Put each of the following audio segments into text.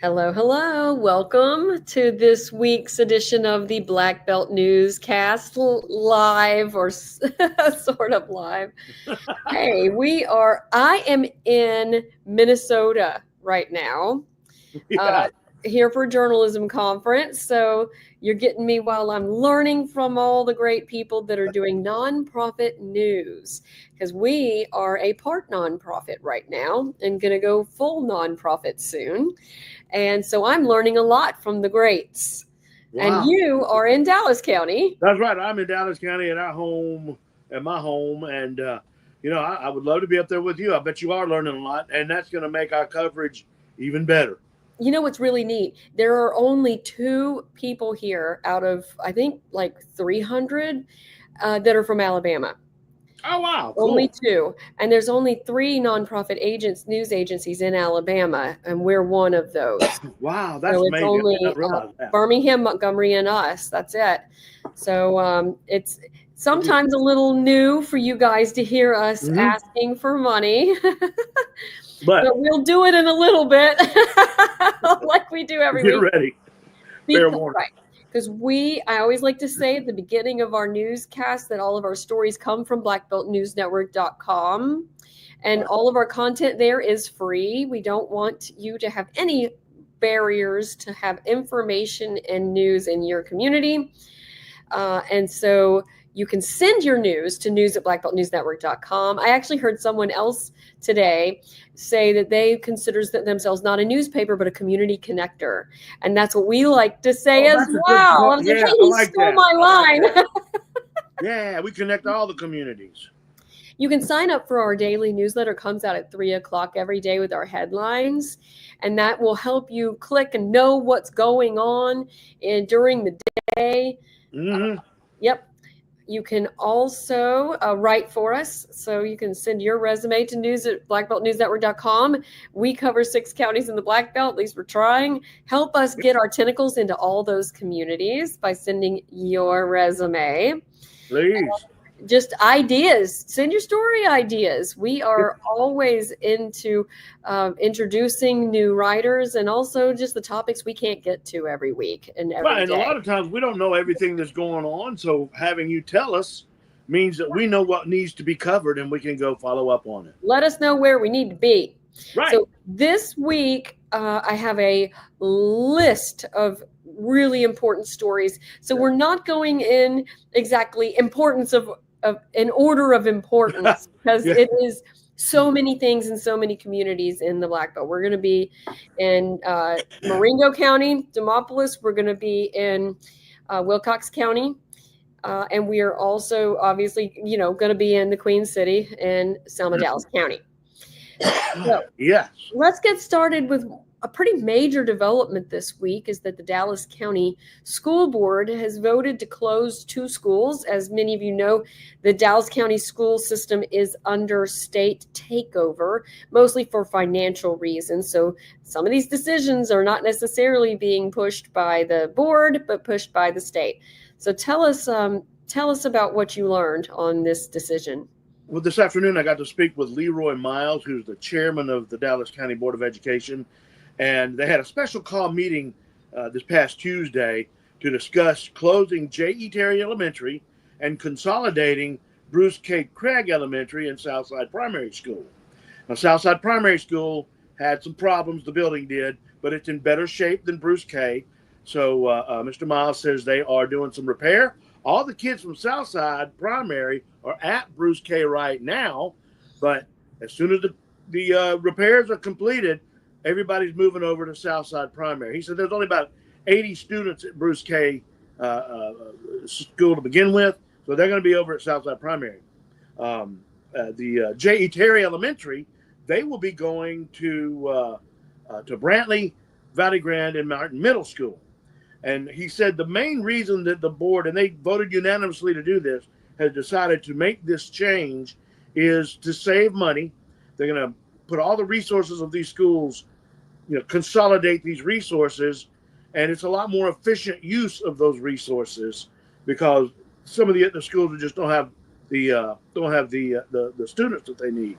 Hello, hello. Welcome to this week's edition of the Black Belt Newscast live or sort of live. Hey, I am in Minnesota right now, uh, Yeah. here for a journalism conference. So you're getting me while I'm learning from all the great people that are doing nonprofit news because we are a part nonprofit right now and going to go full nonprofit soon. And so I'm learning a lot from the greats. And Wow. you are in Dallas County. That's right. I'm in Dallas County at my home. And, I would love to be up there with you. I bet you are learning a lot. And that's going to make our coverage even better. You know what's really neat? There are only two people here out of, I think, like 300 that are from Alabama. Oh, wow. Only Cool. two. And there's only three nonprofit news agencies in Alabama, and we're one of those. Wow. So That's it's amazing. I did only not realize that. Birmingham, Montgomery, and us. That's it. So it's sometimes a little new for you guys to hear us Hmm. asking for money, But but we'll do it in a little bit, like we do every get week. ready. Fair Because, warning. right. Because I always like to say at the beginning of our newscast that all of our stories come from blackbeltnewsnetwork.com. And Right. all of our content there is free. We don't want you to have any barriers to have information and news in your community. And so you can send your news to news@blackbeltnewsnetwork.com. I actually heard someone else today say that they considers themselves not a newspaper, but a community connector. And that's what we like to say Oh, as that's a good well. I point. was like, Yeah, hey, I he like stole that. my I like that. line. Yeah, we connect all the communities. You can sign up for our daily newsletter. It comes out at 3 o'clock every day with our headlines. And that will help you click and know what's going on during the day. Hmm. Yep. You can also write for us. So you can send your resume to news@blackbeltnewsnetwork.com. We cover 6 counties in the Black Belt. At least we're trying. Help us get our tentacles into all those communities by sending your resume. Please. Just ideas. Send your story ideas. We are always into introducing new writers and also just the topics we can't get to every week and every Right, and a day. lot of times we don't know everything that's going on, so having you tell us means that we know what needs to be covered and we can go follow up on it. Let us know where we need to be. Right. So this week, I have a list of really important stories. So we're not going in exactly importance of an order of importance because Yeah. it is so many things in so many communities in the Black Belt. We're going to be in Marengo County, Demopolis. We're going to be in Wilcox County. And we are also obviously, going to be in the Queen City and Selma Dallas County. So Yes. let's get started with a pretty major development this week is that the Dallas County School Board has voted to close 2 schools. As many of you know, the Dallas County school system is under state takeover, mostly for financial reasons. So some of these decisions are not necessarily being pushed by the board, but pushed by the state. So tell us about what you learned on this decision. Well, this afternoon I got to speak with Leroy Miles, who's the chairman of the Dallas County Board of Education, and they had a special call meeting this past Tuesday to discuss closing J.E. Terry Elementary and consolidating Bruce K. Craig Elementary and Southside Primary School. Now, Southside Primary School had some problems, the building did, but it's in better shape than Bruce K. So Mr. Miles says they are doing some repair. All the kids from Southside Primary are at Bruce K right now, but as soon as the repairs are completed, everybody's moving over to Southside Primary. He said there's only about 80 students at Bruce K school to begin with, so they're going to be over at Southside Primary. The J.E. Terry Elementary, they will be going to Brantley, Valley Grande, and Martin Middle School. And he said the main reason that the board, and they voted unanimously to do this, has decided to make this change is to save money. They're going to put all the resources of these schools, consolidate these resources, and it's a lot more efficient use of those resources because some of the schools just don't have the students that they need.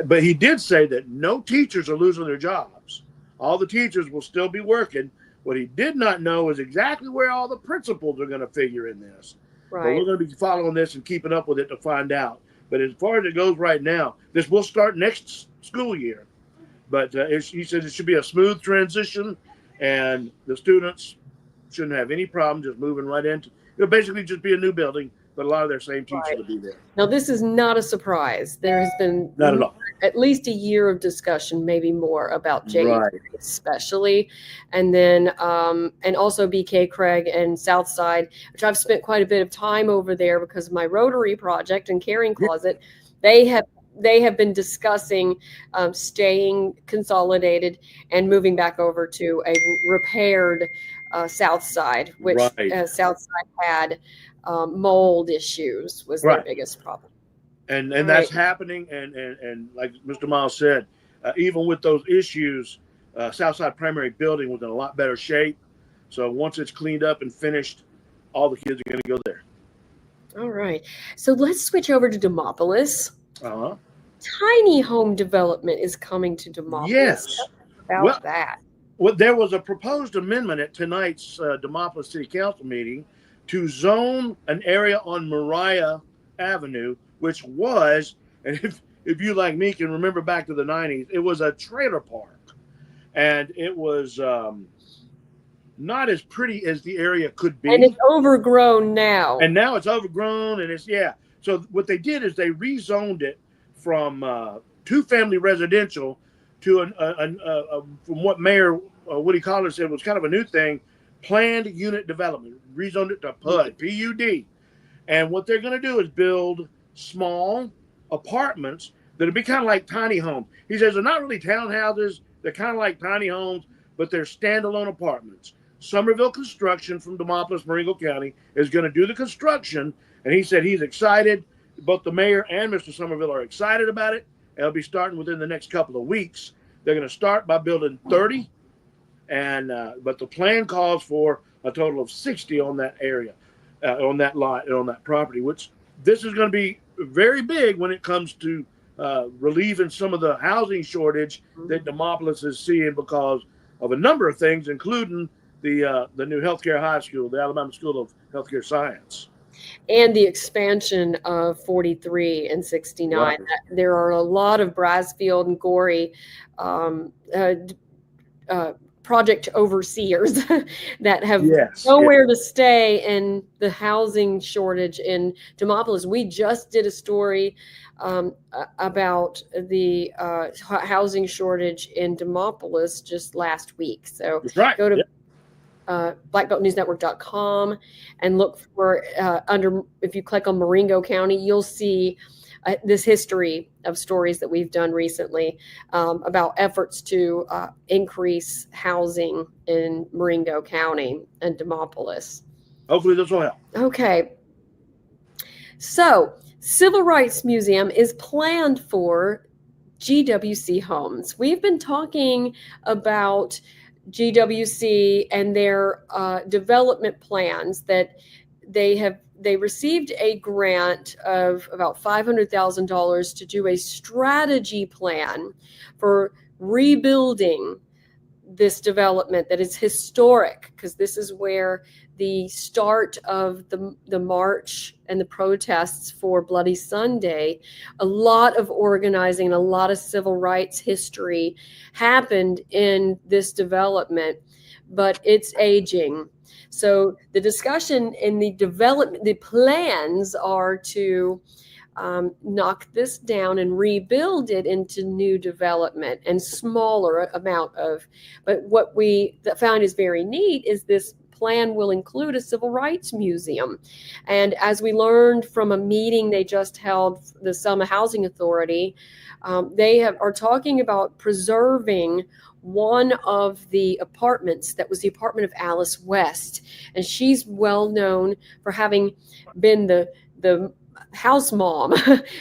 But he did say that no teachers are losing their jobs. All the teachers will still be working. What he did not know is exactly where all the principals are going to figure in this. But we're Right. going to be following this and keeping up with it to find out. But as far as it goes right now, this will start next school year. But he said it should be a smooth transition, and the students shouldn't have any problem just moving right into. It'll basically just be a new building, but a lot of their same teachers Right. will be there. Now, this is not a surprise. There has been Not at all. at least a year of discussion, maybe more, about JE Right. especially, and then and also BK Craig and Southside, which I've spent quite a bit of time over there because of my Rotary project and Caring Closet. They have been discussing staying consolidated and moving back over to a repaired Southside, which Right. Southside had mold issues was their Right. biggest problem. And All that's right. happening. And like Mr. Miles said, even with those issues, Southside Primary Building was in a lot better shape. So once it's cleaned up and finished, all the kids are going to go there. All right. So let's switch over to Demopolis. Uh-huh. Tiny home development is coming to Demopolis. Yes. About that. Well, there was a proposed amendment at tonight's Demopolis City Council meeting to zone an area on Mariah Avenue, which was, and if you like me can remember back to the 90s, it was a trailer park. And it was not as pretty as the area could be. And it's overgrown now. And now it's overgrown, and it's, yeah. So what they did is they rezoned it from two-family residential to from what Mayor Woody Collins said was kind of a new thing, planned unit development. Rezoned it to PUD, P-U-D. And what they're going to do is build small apartments that'll be kind of like tiny homes. He says they're not really townhouses. They're kind of like tiny homes, but they're standalone apartments. Somerville Construction from Demopolis, Marengo County is going to do the construction. And he said he's excited. Both the mayor and Mr. Somerville are excited about it. It'll be starting within the next couple of weeks. They're going to start by building 30, but the plan calls for a total of 60 on that area, on that lot, and on that property, which this is going to be very big when it comes to relieving some of the housing shortage that Demopolis is seeing because of a number of things, including the new healthcare high school, the Alabama School of Healthcare Science. And the expansion of 43 and 69. Right. There are a lot of Brasfield and Gorey project overseers that have nowhere to stay in the housing shortage in Demopolis. We just did a story about the housing shortage in Demopolis just last week. So go to blackbeltnewsnetwork.com and look for if you click on Marengo County, you'll see this history of stories that we've done recently about efforts to increase housing in Marengo County and Demopolis. Hopefully this will help. Okay. So, Civil Rights Museum is planned for GWC homes. We've been talking about GWC and their development plans that they received a grant of about $500,000 to do a strategy plan for rebuilding this development that is historic, because this is where the start of the march and the protests for Bloody Sunday, a lot of organizing and a lot of civil rights history happened in this development, but it's aging. So the discussion in the development, the plans are to knock this down and rebuild it into new development and smaller amount of. But what we found is very neat is this plan will include a civil rights museum. And as we learned from a meeting they just held, the Selma Housing Authority, they are talking about preserving one of the apartments that was the apartment of Alice West. And she's well known for having been the house mom.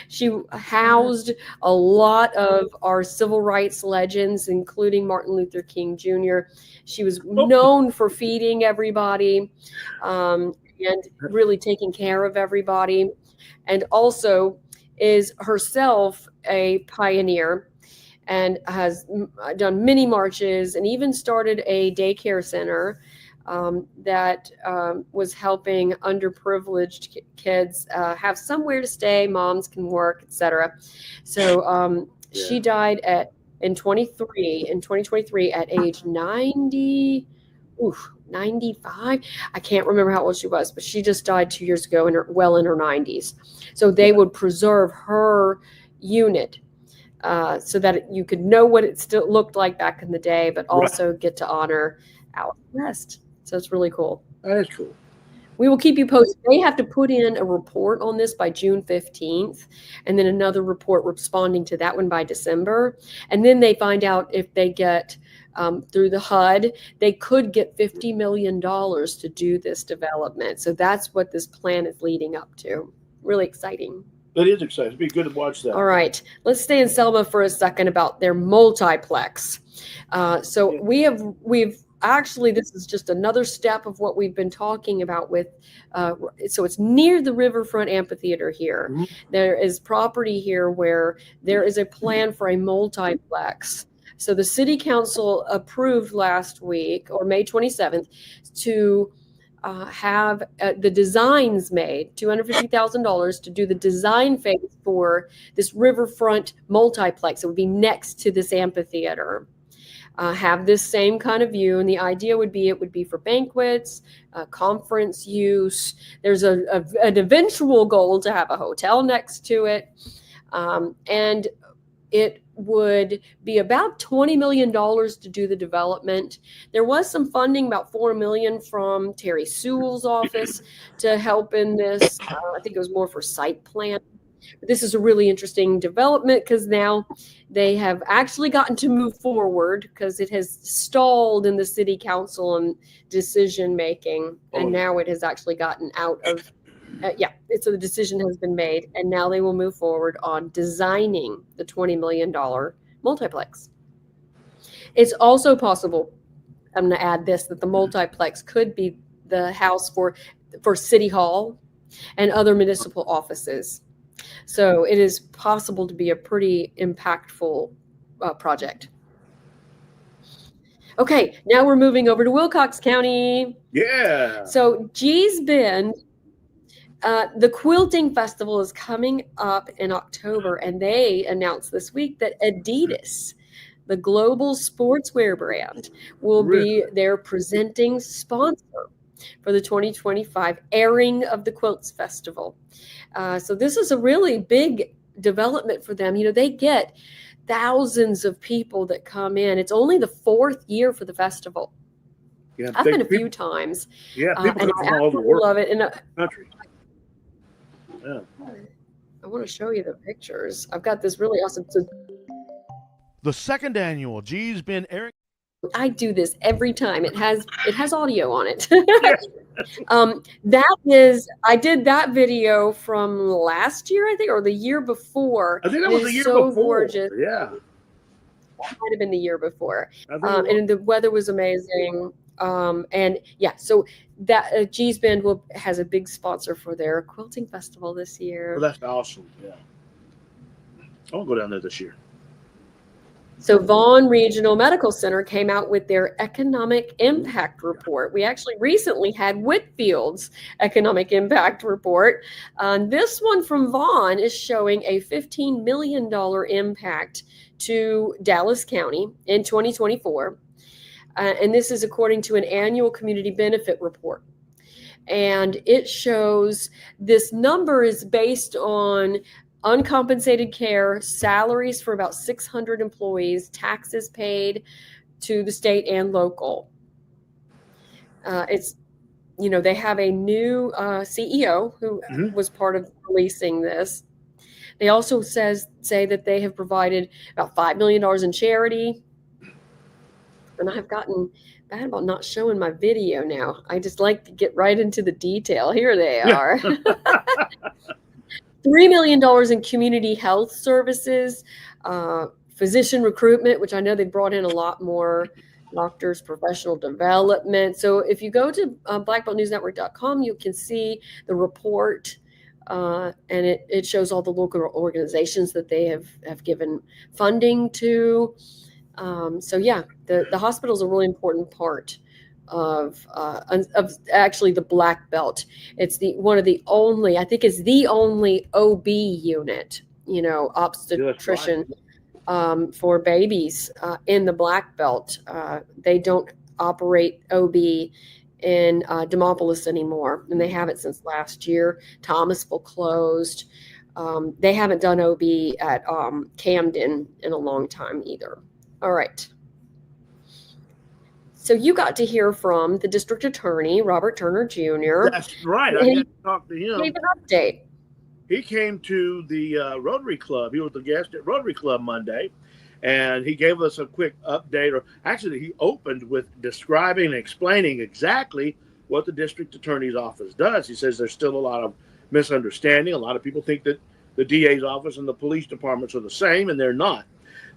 She housed a lot of our civil rights legends, including Martin Luther King Jr. She was known for feeding everybody and really taking care of everybody, and also is herself a pioneer and has done many marches and even started a daycare center that was helping underprivileged kids have somewhere to stay. Moms can work, etc. So she died in 2023 at age 90. 95. I can't remember how old she was, but she just died 2 years ago in her 90s. So they would preserve her unit so that you could know what it still looked like back in the day, but also get to honor Alice West. So it's really cool. That is cool. We will keep you posted. They have to put in a report on this by June 15th, and then another report responding to that one by December. And then they find out if they get through the HUD, they could get $50 million to do this development. So that's what this plan is leading up to. Really exciting. It is exciting. It'd be good to watch that. All right. Let's stay in Selma for a second about their multiplex. We've actually, this is just another step of what we've been talking about with, so it's near the Riverfront Amphitheater here. Mm-hmm. There is property here where there is a plan for a multiplex. So the city council approved last week, or May 27th, to have the designs made, $250,000 to do the design phase for this Riverfront multiplex. It would be next to this amphitheater. Have this same kind of view, and the idea would be it would be for banquets, conference use. There's an eventual goal to have a hotel next to it, and it would be about $20 million to do the development. There was some funding, about $4 million from Terry Sewell's office to help in this. I think it was more for site plan. But this is a really interesting development because now they have actually gotten to move forward because it has stalled in the city council and decision making. And now it has actually gotten out of, so the decision has been made. And now they will move forward on designing the $20 million multiplex. It's also possible, I'm going to add this, that the multiplex could be the house for City Hall and other municipal offices. So it is possible to be a pretty impactful project. Okay, now we're moving over to Wilcox County. Yeah. So Gee's Bend, the Quilting Festival is coming up in October, and they announced this week that Adidas, the global sportswear brand, will be their presenting sponsor for the 2025 airing of the Quilts Festival. So this is a really big development for them. You know, they get thousands of people that come in. It's only the fourth year for the festival. Yeah, I've been a few times. Yeah, people and come I from all over the world. love it. And country. Yeah. I want to show you the pictures. I've got this really awesome. The second annual Gee's Bend airing. I do this every time. It has audio on it. I did that video from last year, I think, or the year before. I think that was the year before. Gorgeous. Yeah. It might have been the year before. And the weather was amazing. So that Gee's Bend has a big sponsor for their quilting festival this year. Well, that's awesome. Yeah. I'll go down there this year. So Vaughan Regional Medical Center came out with their economic impact report. We actually recently had Whitfield's economic impact report. This one from Vaughan is showing a $15 million impact to Dallas County in 2024. And this is according to an annual community benefit report. And it shows this number is based on uncompensated care, salaries for about 600 employees, taxes paid to the state and local. They have a new CEO who was part of releasing this. They also say that they have provided about $5 million in charity. And I've gotten bad about not showing my video now. I just like to get right into the detail. Here they are. $3 million in community health services, physician recruitment, which I know they brought in a lot more doctors, professional development. So if you go to blackbeltnewsnetwork.com, you can see the report and it shows all the local organizations that they have given funding to. So yeah, the hospital is a really important part of actually the Black Belt. It's I think it's the only OB unit, obstetrician for babies in the Black Belt. They don't operate OB in Demopolis anymore, and they haven't since last year. Thomasville closed. They haven't done OB at Camden in a long time either. All right. So you got to hear from the district attorney, Robert Turner Jr. That's right. I got to talk to him. Gave an update. He came to the Rotary Club. He was the guest at Rotary Club Monday, and he gave us a quick update. Or actually, he opened with describing and explaining exactly what the district attorney's office does. He says there's still a lot of misunderstanding. A lot of people think that the DA's office and the police departments are the same, and they're not.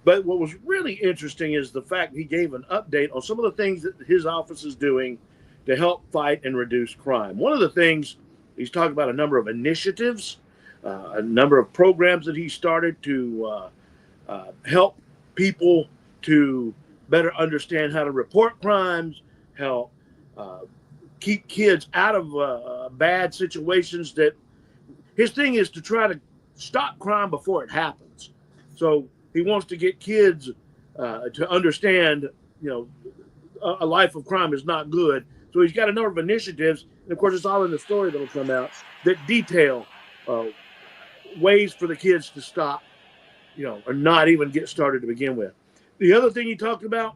But what was really interesting is the fact he gave an update on some of the things that his office is doing to help fight and reduce crime. One of the things, he's talking about a number of initiatives, a number of programs that he started to help people to better understand how to report crimes, help keep kids out of bad situations. That his thing is to try to stop crime before it happens. So he wants to get kids to understand, a life of crime is not good. So he's got a number of initiatives, and of course, it's all in the story that will come out that detail ways for the kids to stop, or not even get started to begin with. The other thing he talked about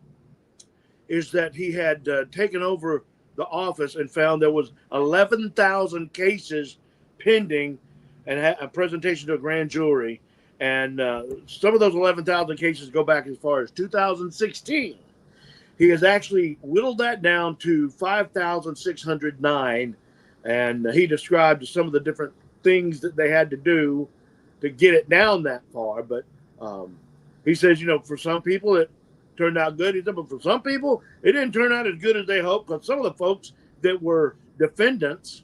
is that he had taken over the office and found there was 11,000 cases pending and a presentation to a grand jury. And some of those 11,000 cases go back as far as 2016. He has actually whittled that down to 5,609. And he described some of the different things that they had to do to get it down that far. But he says, for some people it turned out good. He said, but for some people it didn't turn out as good as they hoped, because some of the folks that were defendants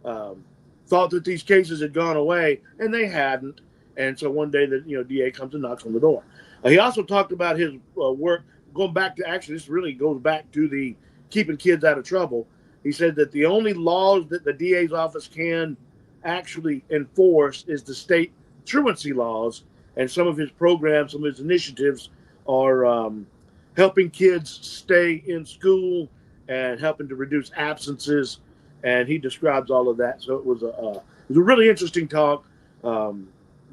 thought that these cases had gone away, and they hadn't. And so one day the DA comes and knocks on the door. He also talked about his work going back to, actually this really goes back to the keeping kids out of trouble. He said that the only laws that the DA's office can actually enforce is the state truancy laws. And some of his programs, some of his initiatives are helping kids stay in school and helping to reduce absences. And he describes all of that. So it was a really interesting talk.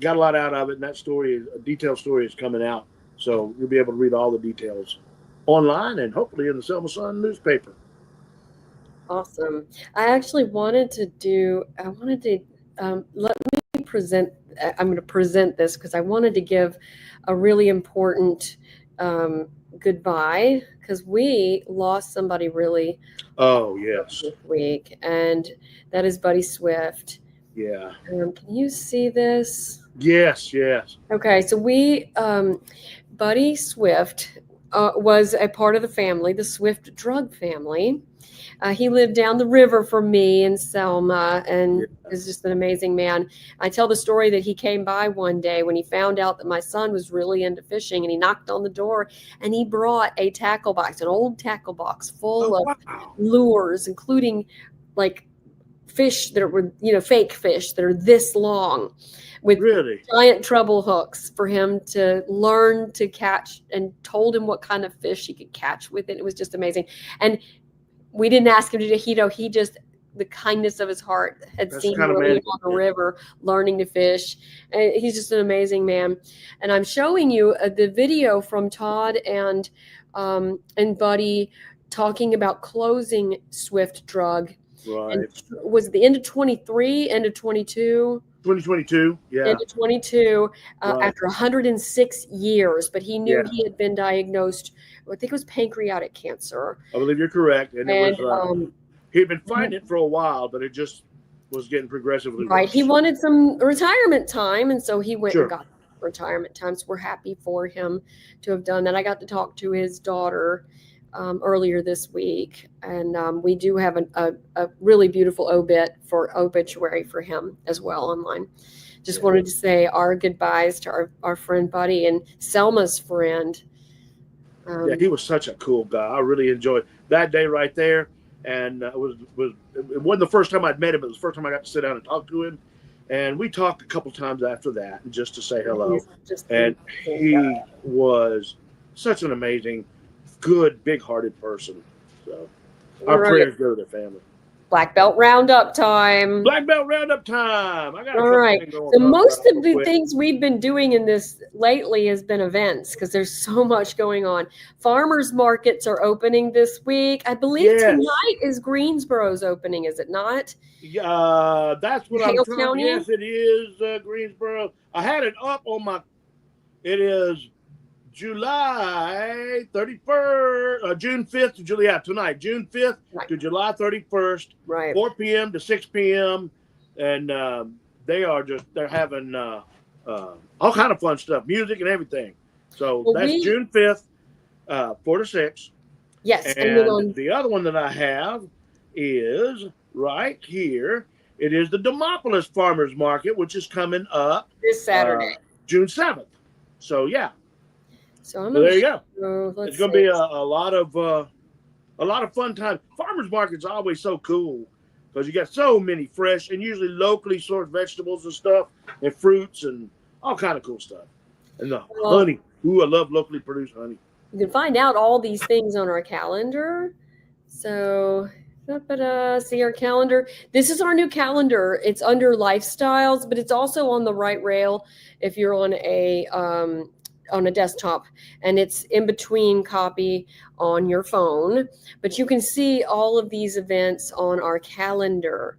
Got a lot out of it, and that story, a detailed story, is coming out. So you'll be able to read all the details online and hopefully in the Selma Sun newspaper. Awesome. I actually wanted to let me present. I'm going to present this because I wanted to give a really important goodbye, because we lost somebody really. Oh, yes. This week, and that is Buddy Swift. Yeah. Can you see this? Yes. Okay, so Buddy Swift was a part of the family, the Swift drug family. He lived down the river from me in Selma, and is just an amazing man. I tell the story that he came by one day when he found out that my son was really into fishing, and he knocked on the door, and he brought a tackle box, an old tackle box full of lures, including like fish that were, fake fish that are this long, with giant treble hooks for him to learn to catch, and told him what kind of fish he could catch with it. It was just amazing. And we didn't ask him to do he just, the kindness of his heart, had seen him on the river learning to fish. And he's just an amazing man. And I'm showing you the video from Todd and Buddy talking about closing Swift Drug. Right. And was it the end of 23, end of 22? 2022, yeah. End of 22, after 106 years. But he knew he had been diagnosed, I think it was pancreatic cancer. I believe you're correct. And it was, he'd been fighting it for a while, but it just was getting progressively worse. He wanted some retirement time, and so he went and got retirement time. So we're happy for him to have done that. I got to talk to his daughter earlier this week. And we do have a really beautiful obituary for him as well online. Just wanted to say our goodbyes to our friend Buddy and Selma's friend. Yeah, he was such a cool guy. I really enjoyed that day right there. And it wasn't the first time I'd met him, but it was the first time I got to sit down and talk to him. And we talked a couple times after that just to say hello. And he was such an amazing, good, big-hearted person. So our prayers go to their family. Black Belt Roundup time. Black Belt Roundup time. I got all right. So most of the things we've been doing in this lately has been events because there's so much going on. Farmers markets are opening this week. I believe tonight is Greensboro's opening, is it not? That's what I'm trying. Yes, it is Greensboro. I had it up on my. It is July 31st, June 5th to July, tonight, June 5th to July 31st, 4 p.m. to 6 p.m. And they're having all kind of fun stuff, music and everything. So that's June 5th, 4 to 6. Yes. And the other one that I have is right here. It is the Demopolis Farmers Market, which is coming up this Saturday, June 7th. So, yeah. So there you go. It's going to be a lot of fun time. Farmers markets are always so cool because you got so many fresh and usually locally sourced vegetables and stuff and fruits and all kind of cool stuff. And the honey. Ooh, I love locally produced honey. You can find out all these things on our calendar. So see our calendar. This is our new calendar. It's under lifestyles, but it's also on the right rail if you're on a desktop, and it's in between copy on your phone, but you can see all of these events on our calendar.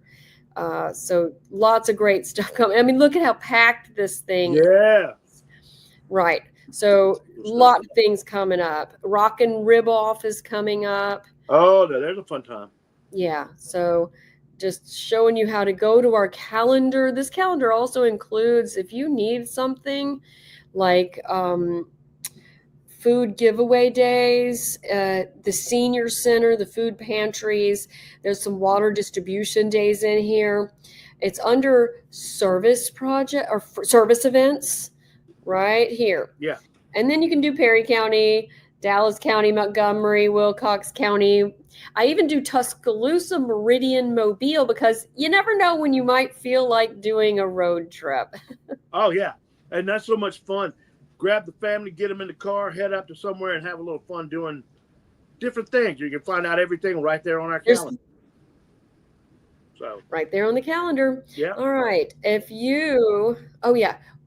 So lots of great stuff coming. I mean, look at how packed this thing is. Right. So a lot of things coming up. Rockin' Rib Off is coming up. Oh, there's a fun time. Yeah. So just showing you how to go to our calendar. This calendar also includes if you need something like food giveaway days, the senior center, the food pantries. There's some water distribution days in here. It's under service project or service events right here. Yeah. And then you can do Perry County, Dallas County, Montgomery, Wilcox County. I even do Tuscaloosa, Meridian, Mobile, because you never know when you might feel like doing a road trip. Oh, yeah. And that's so much fun. Grab the family, get them in the car, head up to somewhere and have a little fun doing different things. You can find out everything right there on our calendar. So right there on the calendar. Yeah. All right.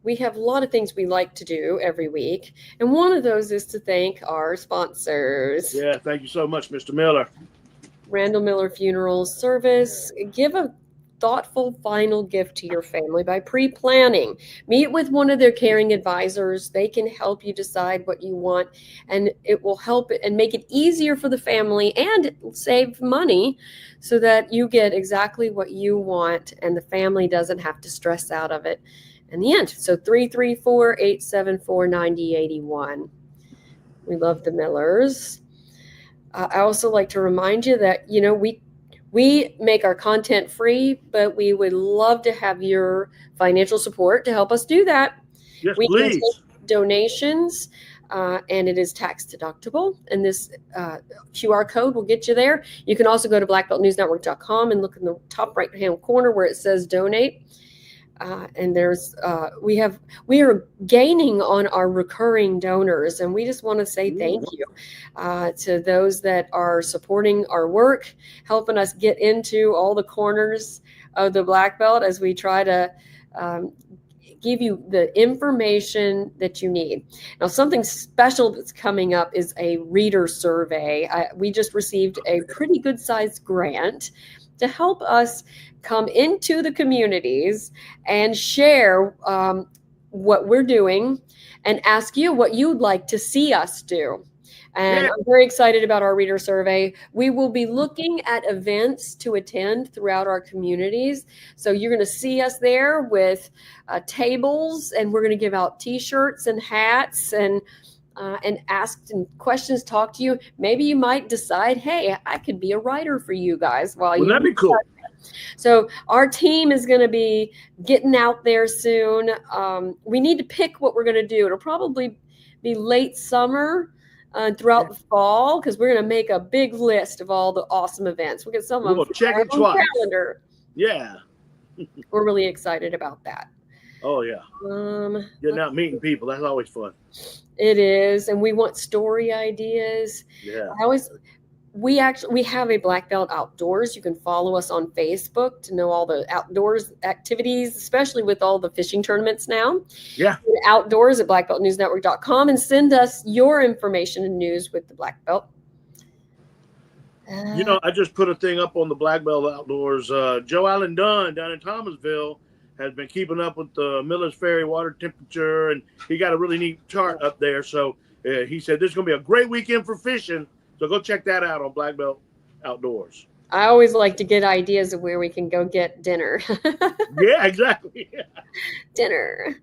We have a lot of things we like to do every week. And one of those is to thank our sponsors. Yeah. Thank you so much, Mr. Miller. Randall Miller Funeral Service. Give a thoughtful final gift to your family by pre-planning. Meet with one of their caring advisors. They can help you decide what you want, and it will help and make it easier for the family and save money so that you get exactly what you want and the family doesn't have to stress out of it in the end. So 334-874-9081. We love the Millers. I also like to remind you that, we make our content free, but we would love to have your financial support to help us do that. Yes, we please. can take donations, and it is tax deductible. And this QR code will get you there. You can also go to blackbeltnewsnetwork.com and look in the top right-hand corner where it says donate. And there's we are gaining on our recurring donors, and we just want to say thank you to those that are supporting our work, helping us get into all the corners of the Black Belt as we try to give you the information that you need. Now, something special that's coming up is a reader survey. We just received a pretty good sized grant to help us come into the communities and share what we're doing and ask you what you'd like to see us do. And I'm very excited about our reader survey. We will be looking at events to attend throughout our communities. So you're going to see us there with tables, and we're going to give out T-shirts and hats and and ask questions, talk to you. Maybe you might decide, hey, I could be a writer for you guys while Wouldn't that be cool? So our team is going to be getting out there soon. We need to pick what we're going to do. It'll probably be late summer throughout the fall, because we're going to make a big list of all the awesome events. We'll get some of them from check our it own twice. calendar. Yeah. We're really excited about that. Oh, yeah. Getting out meeting people. That's always fun. It is. And we want story ideas. Yeah. We have a Black Belt Outdoors. You can follow us on Facebook to know all the outdoors activities, especially with all the fishing tournaments now. Yeah. Outdoors at blackbeltnewsnetwork.com, and send us your information and news with the Black Belt. I just put a thing up on the Black Belt Outdoors. Joe Allen Dunn down in Thomasville has been keeping up with the Miller's Ferry water temperature, and he got a really neat chart up there. So he said this is going to be a great weekend for fishing. So go check that out on Black Belt Outdoors. I always like to get ideas of where we can go get dinner. Yeah, exactly. Dinner.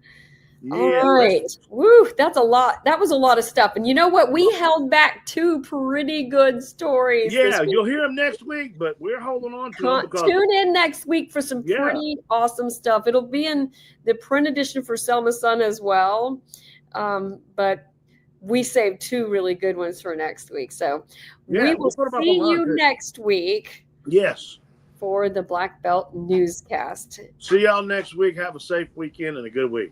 Yeah, all right. Woo, that's a lot. That was a lot of stuff. And you know what? We held back 2 pretty good stories. Yeah, you'll hear them next week, but we're holding on to them. Tune in next week for some pretty awesome stuff. It'll be in the print edition for Selma Sun as well. But we saved 2 really good ones for next week. So we will see you next week. Yes. For the Black Belt Newscast. See y'all next week. Have a safe weekend and a good week.